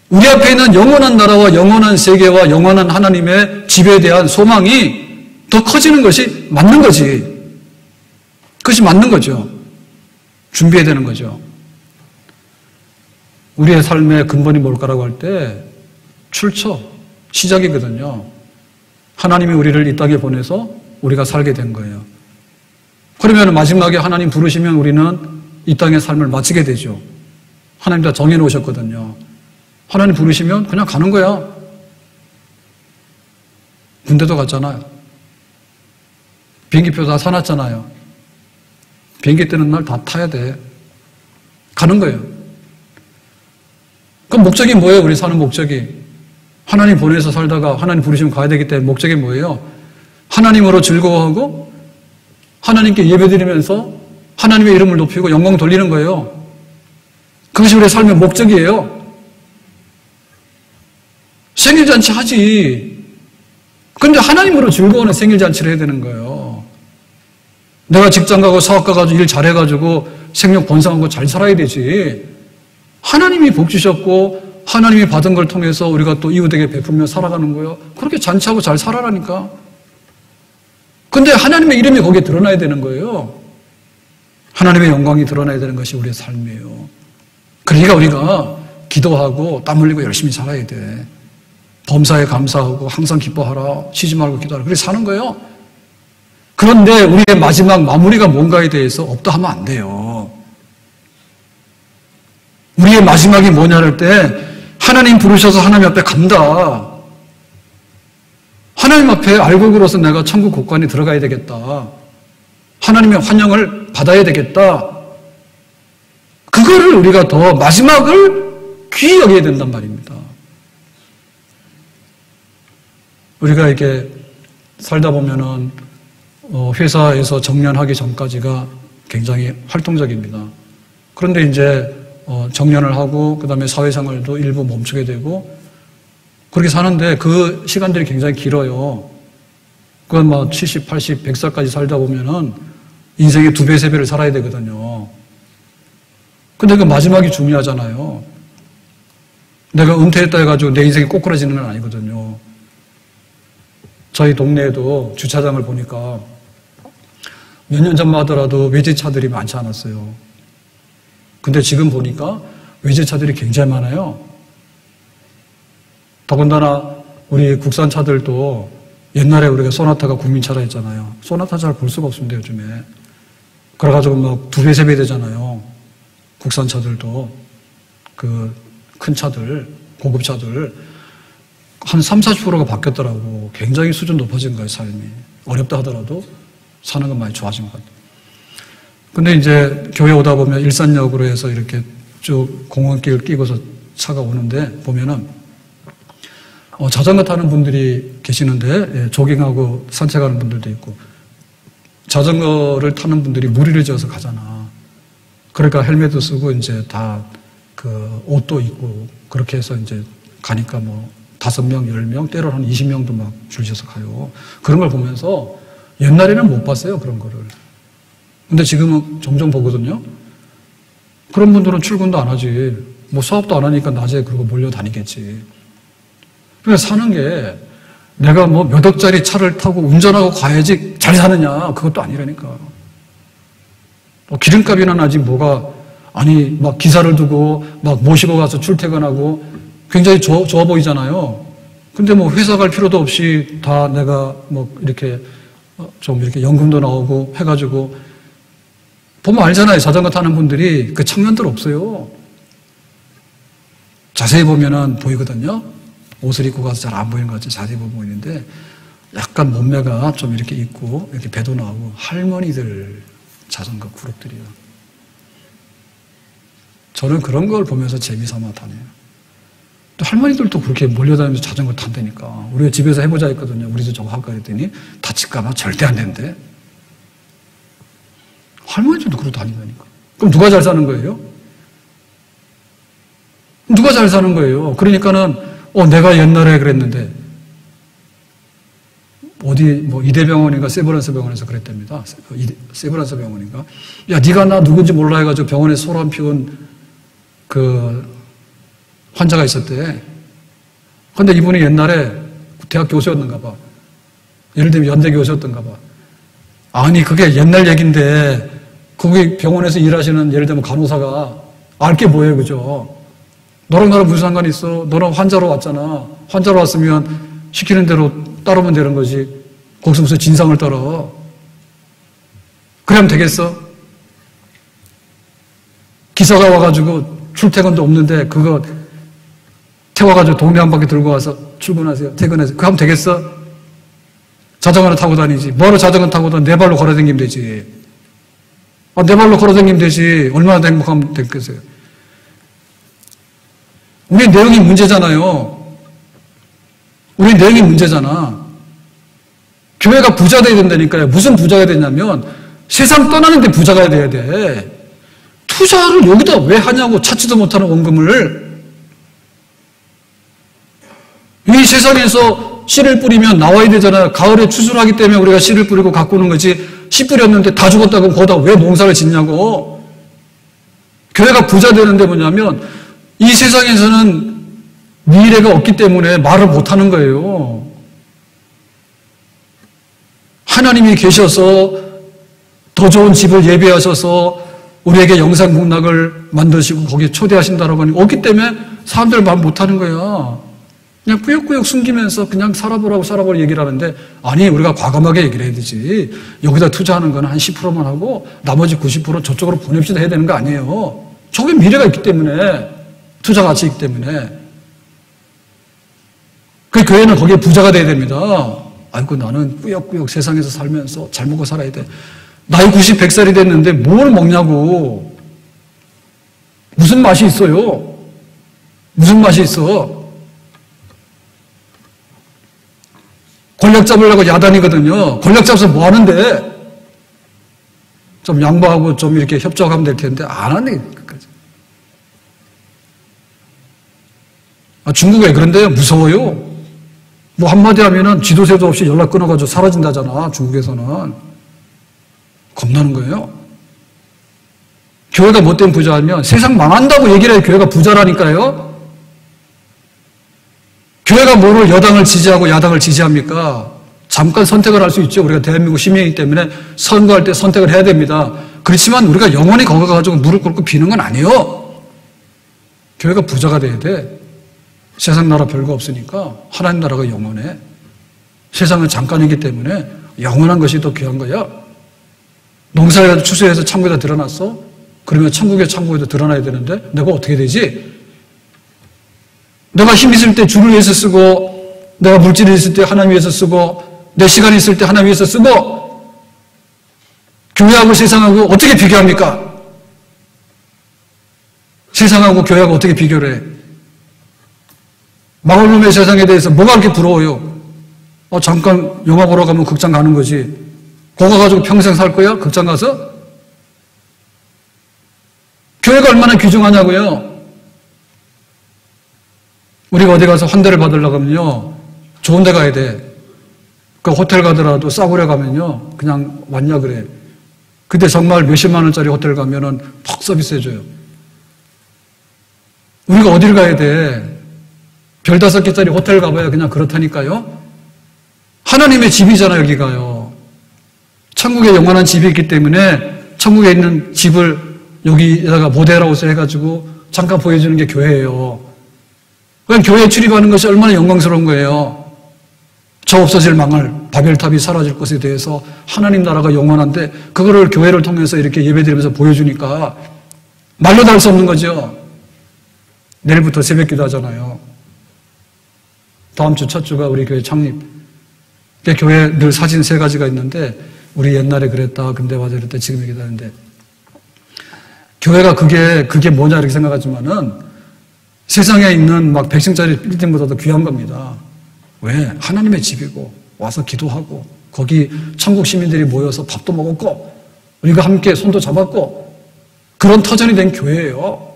우리 앞에 있는 영원한 나라와 영원한 세계와 영원한 하나님의 집에 대한 소망이 더 커지는 것이 맞는 거지. 그것이 맞는 거죠. 준비해야 되는 거죠. 우리의 삶의 근본이 뭘까라고 할 때 출처, 시작이거든요. 하나님이 우리를 이 땅에 보내서 우리가 살게 된 거예요. 그러면 마지막에 하나님 부르시면 우리는 이 땅의 삶을 마치게 되죠. 하나님 다 정해놓으셨거든요. 하나님 부르시면 그냥 가는 거야. 군대도 갔잖아요. 비행기표 다 사놨잖아요. 비행기 뜨는 날 다 타야 돼. 가는 거예요. 그럼 목적이 뭐예요? 우리 사는 목적이. 하나님 보내서 살다가 하나님 부르시면 가야 되기 때문에 목적이 뭐예요? 하나님으로 즐거워하고 하나님께 예배드리면서 하나님의 이름을 높이고 영광 돌리는 거예요. 그것이 우리의 삶의 목적이에요. 생일잔치 하지. 근데 하나님으로 즐거워하는 생일잔치를 해야 되는 거예요. 내가 직장 가고 사업 가가지고 일 잘해가지고 생명 번성하고 잘 살아야 되지. 하나님이 복 주셨고 하나님이 받은 걸 통해서 우리가 또 이웃에게 베풀며 살아가는 거예요. 그렇게 잔치하고 잘 살아라니까. 근데 하나님의 이름이 거기에 드러나야 되는 거예요. 하나님의 영광이 드러나야 되는 것이 우리의 삶이에요. 그러니까 우리가 기도하고 땀 흘리고 열심히 살아야 돼. 범사에 감사하고 항상 기뻐하라. 쉬지 말고 기도하라. 그렇게 사는 거예요. 그런데 우리의 마지막 마무리가 뭔가에 대해서 없다 하면 안 돼요. 우리의 마지막이 뭐냐 할 때 하나님 부르셔서 하나님 앞에 간다. 하나님 앞에 알곡으로서 내가 천국 곳간에 들어가야 되겠다. 하나님의 환영을 받아야 되겠다. 그거를 우리가 더 마지막을 귀히 여겨야 된단 말입니다. 우리가 이렇게 살다 보면은 회사에서 정년하기 전까지가 굉장히 활동적입니다. 그런데 이제 정년을 하고 그다음에 사회생활도 일부 멈추게 되고 그렇게 사는데 그 시간들이 굉장히 길어요. 그건 뭐 70, 80, 100살까지 살다 보면은 인생의 2배, 3배를 살아야 되거든요. 근데 그 마지막이 중요하잖아요. 내가 은퇴했다 해가지고 내 인생이 꼬꾸라지는 건 아니거든요. 저희 동네에도 주차장을 보니까 몇 년 전만 하더라도 외제차들이 많지 않았어요. 근데 지금 보니까 외제차들이 굉장히 많아요. 더군다나 우리 국산차들도 옛날에 우리가 소나타가 국민차라 했잖아요. 소나타 잘 볼 수가 없습니다, 요즘에. 그래가지고 막 2배, 3배 되잖아요. 국산차들도. 그 큰 차들, 고급차들. 한 30, 40%가 바뀌었더라고. 굉장히 수준 높아진 거예요, 삶이. 어렵다 하더라도 사는 건 많이 좋아진 것 같아요. 근데 이제 교회 오다 보면 일산역으로 해서 이렇게 쭉 공원길 끼고서 차가 오는데 보면은 자전거 타는 분들이 계시는데 조깅하고 산책하는 분들도 있고 자전거를 타는 분들이 무리를 지어서 가잖아. 그러니까 헬멧도 쓰고 이제 다 그 옷도 입고 그렇게 해서 이제 가니까 뭐 5명, 10명, 때로는 한 20명도 막 줄 서서 가요. 그런 걸 보면서 옛날에는 못 봤어요, 그런 거를. 근데 지금은 종종 보거든요. 그런 분들은 출근도 안 하지. 뭐 사업도 안 하니까 낮에 그러고 몰려다니겠지. 그러니까 사는 게 내가 뭐 몇 억짜리 차를 타고 운전하고 가야지 잘 사느냐. 그것도 아니라니까. 기름값이나 나지 뭐가, 아니, 막 기사를 두고 막 모시고 가서 출퇴근하고 굉장히 좋아 보이잖아요. 근데 뭐 회사 갈 필요도 없이 다 내가 뭐 이렇게 좀 이렇게 연금도 나오고 해가지고 보면 알잖아요. 자전거 타는 분들이 그 청년들 없어요. 자세히 보면은 보이거든요. 옷을 입고 가서 잘 안 보이는 것 같지. 자세히 보이는데 약간 몸매가 좀 이렇게 있고 이렇게 배도 나오고 할머니들 자전거 그룹들이요. 저는 그런 걸 보면서 재미삼아 다녀요. 또 할머니들도 그렇게 몰려다니면서 자전거 탄다니까. 우리가 집에서 해보자 했거든요. 우리도 저거 할까 했더니 다칠까봐 절대 안 된대. 할머니들도 그러고 다닌다니까. 그럼 누가 잘 사는 거예요? 누가 잘 사는 거예요? 그러니까는 내가 옛날에 그랬는데 어디 뭐 이대병원인가 세브란스 병원에서 그랬답니다. 세브란스 병원인가? 야, 네가 나 누군지 몰라 해가지고 병원에 소란 피운 그 환자가 있었대. 근데 이분이 옛날에 대학 교수였는가 봐. 예를 들면 연대 교수였던가 봐. 아니, 그게 옛날 얘기인데, 거기 병원에서 일하시는 예를 들면 간호사가 알 게 뭐예요, 그죠? 너랑 나랑 무슨 상관이 있어? 너는 환자로 왔잖아. 환자로 왔으면 시키는 대로 따르면 되는 거지. 거기서 무슨 진상을 따라. 그러면 되겠어? 기사가 와가지고 출퇴근도 없는데 그거 태워가지고 동네 한 바퀴 들고 와서 출근하세요. 퇴근하세요. 그거 하면 되겠어? 자전거를 타고 다니지. 뭐하러 자전거 타고 다니? 네 발로 걸어 다니면 되지. 네 발로 걸어 다니면 되지. 얼마나 행복하면 됐겠어요. 우리 내용이 문제잖아요. 우리 내용이 문제잖아. 교회가 부자 돼야 된다니까요. 무슨 부자가 되냐면 세상 떠나는데 부자가 돼야 돼. 투자를 여기다 왜 하냐고. 찾지도 못하는 원금을. 이 세상에서 씨를 뿌리면 나와야 되잖아요. 가을에 추수하기 때문에 우리가 씨를 뿌리고 갖고 오는 거지. 씨 뿌렸는데 다 죽었다고 거기다 왜 농사를 짓냐고. 교회가 부자 되는데 뭐냐면 이 세상에서는 미래가 없기 때문에 말을 못하는 거예요. 하나님이 계셔서 더 좋은 집을 예비하셔서 우리에게 영상국락을 만드시고 거기에 초대하신다라고 하니 없기 때문에 사람들 말 못하는 거야. 그냥 꾸역꾸역 숨기면서 그냥 살아보라고 얘기를 하는데, 아니, 우리가 과감하게 얘기를 해야 되지. 여기다 투자하는 건 한 10%만 하고 나머지 90% 저쪽으로 보냅시다 해야 되는 거 아니에요. 저게 미래가 있기 때문에, 투자 가치 있기 때문에. 그 교회는 거기에 부자가 돼야 됩니다. 아이고 나는 꾸역꾸역 세상에서 살면서 잘 먹고 살아야 돼. 나이 90, 100살이 됐는데 뭘 먹냐고. 무슨 맛이 있어요? 무슨 맛이 있어? 권력 잡으려고 야단이거든요. 권력 잡아서 뭐 하는데? 좀 양보하고 좀 이렇게 협조하면 될 텐데 안 하네. 끝까지. 중국에 그런데요. 무서워요. 뭐 한마디 하면은 지도세도 없이 연락 끊어가지고 사라진다잖아. 중국에서는. 겁나는 거예요. 교회가 뭐 때문에 부자하면 세상 망한다고 얘기를 해야 교회가 부자라니까요. 교회가 뭐를 여당을 지지하고 야당을 지지합니까? 잠깐 선택을 할 수 있죠. 우리가 대한민국 시민이기 때문에 선거할 때 선택을 해야 됩니다. 그렇지만 우리가 영원히 거기 가가지고 무릎 꿇고 비는 건 아니에요. 교회가 부자가 돼야 돼. 세상 나라 별거 없으니까 하나님 나라가 영원해. 세상은 잠깐이기 때문에 영원한 것이 더 귀한 거야. 농사를 추수해서 창고에다 드러났어? 그러면 천국의 창고에도 드러나야 되는데 내가 어떻게 되지? 내가 힘 있을 때 주를 위해서 쓰고 내가 물질이 있을 때 하나님 위해서 쓰고 내 시간이 있을 때 하나님 위해서 쓰고 교회하고 세상하고 어떻게 비교합니까? 세상하고 교회하고 어떻게 비교를 해? 마을놈의 세상에 대해서 뭐가 그렇게 부러워요? 잠깐 영화 보러 가면 극장 가는 거지. 그거 가지고 평생 살 거야? 극장 가서? 교회가 얼마나 귀중하냐고요? 우리가 어디 가서 환대를 받으려고 하면요. 좋은 데 가야 돼. 그 호텔 가더라도 싸구려 가면요. 그냥 왔냐 그래. 근데 정말 몇십만 원짜리 호텔 가면은 턱 서비스 해줘요. 우리가 어딜 가야 돼? 별 5개짜리 호텔 가봐야 그냥 그렇다니까요. 하나님의 집이잖아요, 여기가요. 천국에 영원한 집이 있기 때문에 천국에 있는 집을 여기다가 모델하우스 해가지고 잠깐 보여주는 게 교회예요. 그냥 교회에 출입하는 것이 얼마나 영광스러운 거예요. 저 없어질 망할 바벨탑이 사라질 것에 대해서 하나님 나라가 영원한데 그거를 교회를 통해서 이렇게 예배드리면서 보여주니까 말로 다 할 수 없는 거죠. 내일부터 새벽기도 하잖아요. 다음 주 첫 주가 우리 교회 창립. 교회 늘 사진 3가지가 있는데 우리 옛날에 그랬다. 근데 와서 이랬다. 지금 얘기도 하는데 교회가 그게 뭐냐 이렇게 생각하지만은 세상에 있는 막 100층짜리 빌딩보다도 귀한 겁니다. 왜? 하나님의 집이고 와서 기도하고 거기 천국 시민들이 모여서 밥도 먹었고 우리가 함께 손도 잡았고 그런 터전이 된 교회예요.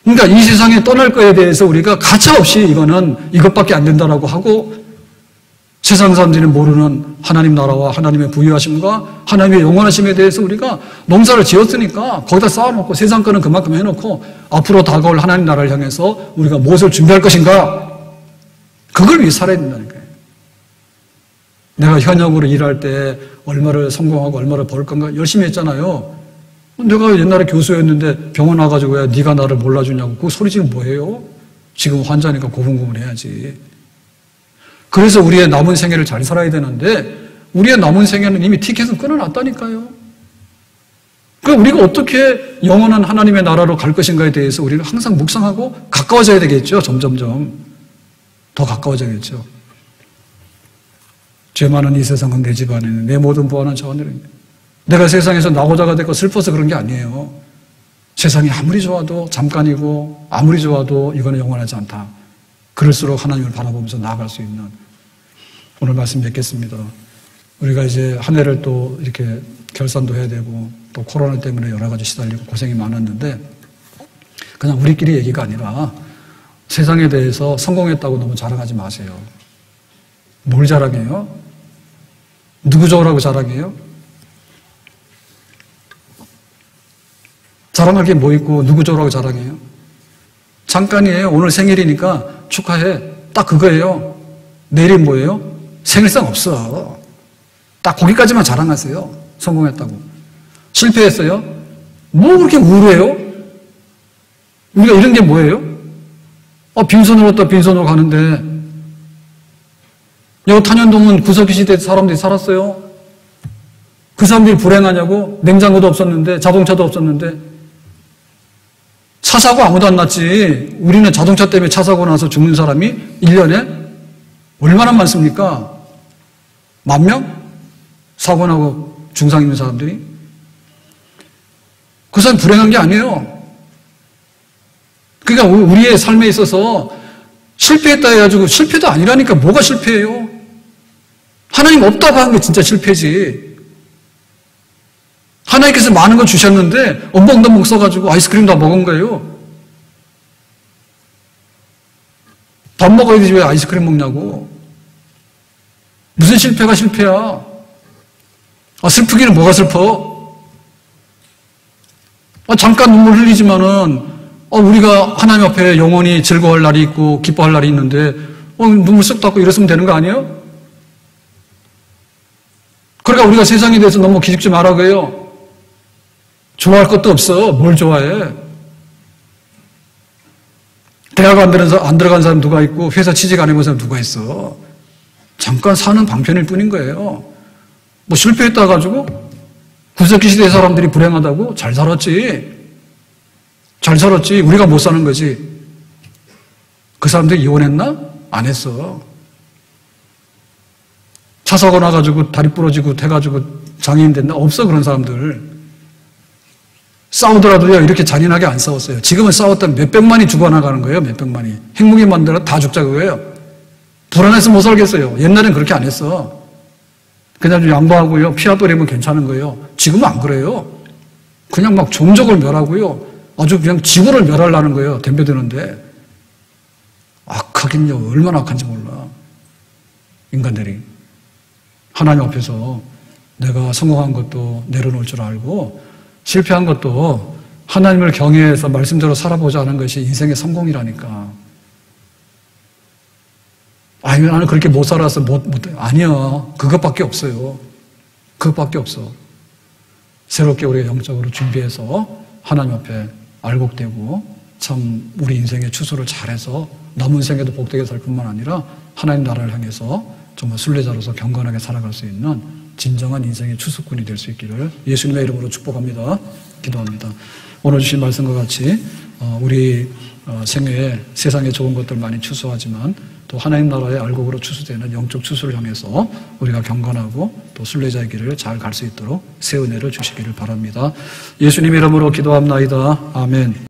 그러니까 이 세상에 떠날 거에 대해서 우리가 가차없이 이것밖에 안 된다라고 하고 세상 사람들이 모르는 하나님 나라와 하나님의 부유하심과 하나님의 영원하심에 대해서 우리가 농사를 지었으니까 거기다 쌓아놓고 세상 거는 그만큼 해놓고 앞으로 다가올 하나님 나라를 향해서 우리가 무엇을 준비할 것인가? 그걸 위해 살아야 된다니까요. 내가 현역으로 일할 때 얼마를 성공하고 얼마를 벌 건가 열심히 했잖아요. 내가 옛날에 교수였는데 병원 와가지고 왜 네가 나를 몰라주냐고 그 소리 지금 뭐예요? 지금 환자니까 고분고분해야지. 그래서 우리의 남은 생애를 잘 살아야 되는데 우리의 남은 생애는 이미 티켓은 끊어놨다니까요. 그러니까 우리가 어떻게 영원한 하나님의 나라로 갈 것인가에 대해서 우리는 항상 묵상하고 가까워져야 되겠죠. 점점점 더 가까워져야겠죠. 죄 많은 이 세상은 내 집 안에는 내 모든 보안은 저 하늘입니다. 내가 세상에서 나고자가 됐고 슬퍼서 그런 게 아니에요. 세상이 아무리 좋아도 잠깐이고 아무리 좋아도 이거는 영원하지 않다. 그럴수록 하나님을 바라보면서 나아갈 수 있는 오늘 말씀 뵙겠습니다. 우리가 이제 한 해를 또 이렇게 결산도 해야 되고 또 코로나 때문에 여러 가지 시달리고 고생이 많았는데 그냥 우리끼리 얘기가 아니라 세상에 대해서 성공했다고 너무 자랑하지 마세요. 뭘 자랑해요? 누구 좋으라고 자랑해요? 자랑할 게 뭐 있고 누구 좋으라고 자랑해요? 잠깐이에요. 오늘 생일이니까 축하해. 딱 그거예요. 내일이 뭐예요? 생일상 없어. 딱 거기까지만 자랑하세요. 성공했다고. 실패했어요? 뭐 그렇게 우울해요? 우리가 이런 게 뭐예요? 빈손으로 왔다 빈손으로 가는데 여기 탄현동은 구석기 시대 사람들이 살았어요. 그 사람들이 불행하냐고? 냉장고도 없었는데 자동차도 없었는데 차 사고 아무도 안 났지. 우리는 자동차 때문에 차 사고 나서 죽는 사람이 1년에 얼마나 많습니까? 10,000명? 사고나고 중상 있는 사람들이? 그 사람 불행한 게 아니에요. 그러니까 우리의 삶에 있어서 실패했다 해가지고 실패도 아니라니까. 뭐가 실패예요? 하나님 없다고 하는 게 진짜 실패지. 하나님께서 많은 걸 주셨는데 엄벙덤벙 써가지고 아이스크림 다 먹은 거예요. 밥 먹어야 되지 왜 아이스크림 먹냐고. 무슨 실패가 실패야. 슬프기는 뭐가 슬퍼? 잠깐 눈물 흘리지만은 우리가 하나님 앞에 영원히 즐거워할 날이 있고 기뻐할 날이 있는데 눈물 쓱 닦고 이랬으면 되는 거 아니에요? 그러니까 우리가 세상에 대해서 너무 기죽지 말라고요. 좋아할 것도 없어. 뭘 좋아해? 대학 안 들어간 사람 누가 있고 회사 취직 안 해본 사람 누가 있어? 잠깐 사는 방편일 뿐인 거예요. 뭐 실패했다 가지고 구석기 시대 사람들이 불행하다고? 잘 살았지. 잘 살았지. 우리가 못 사는 거지. 그 사람들이 이혼했나? 안 했어. 차 사고 나가지고 다리 부러지고 돼가지고 장애인 됐나? 없어. 그런 사람들. 싸우더라도요 이렇게 잔인하게 안 싸웠어요. 지금은 싸웠다면 몇백만이 죽어나가는 거예요. 몇백만이. 핵무기 만들어 다 죽자 그거예요. 불안해서 못 살겠어요. 옛날엔 그렇게 안 했어. 그냥 좀 양보하고요. 피아버리면 괜찮은 거예요. 지금은 안 그래요. 그냥 막 종족을 멸하고요. 아주 그냥 지구를 멸하려는 거예요. 덤벼드는데. 악하긴요. 얼마나 악한지 몰라. 인간들이. 하나님 앞에서 내가 성공한 것도 내려놓을 줄 알고 실패한 것도 하나님을 경외해서 말씀대로 살아보자 하는 것이 인생의 성공이라니까. 아니, 나는 그렇게 못 살아서 아니야. 그것밖에 없어요. 그것밖에 없어. 새롭게 우리가 영적으로 준비해서 하나님 앞에 알곡되고 참 우리 인생의 추수를 잘해서 남은 생에도 복되게 살 뿐만 아니라 하나님 나라를 향해서 정말 순례자로서 경건하게 살아갈 수 있는 진정한 인생의 추수꾼이 될 수 있기를 예수님의 이름으로 축복합니다. 기도합니다. 오늘 주신 말씀과 같이 우리 생애에 세상에 좋은 것들 많이 추수하지만 또 하나님 나라의 알곡으로 추수되는 영적 추수를 향해서 우리가 경건하고 또 순례자의 길을 잘 갈 수 있도록 새 은혜를 주시기를 바랍니다. 예수님 이름으로 기도합나이다. 아멘.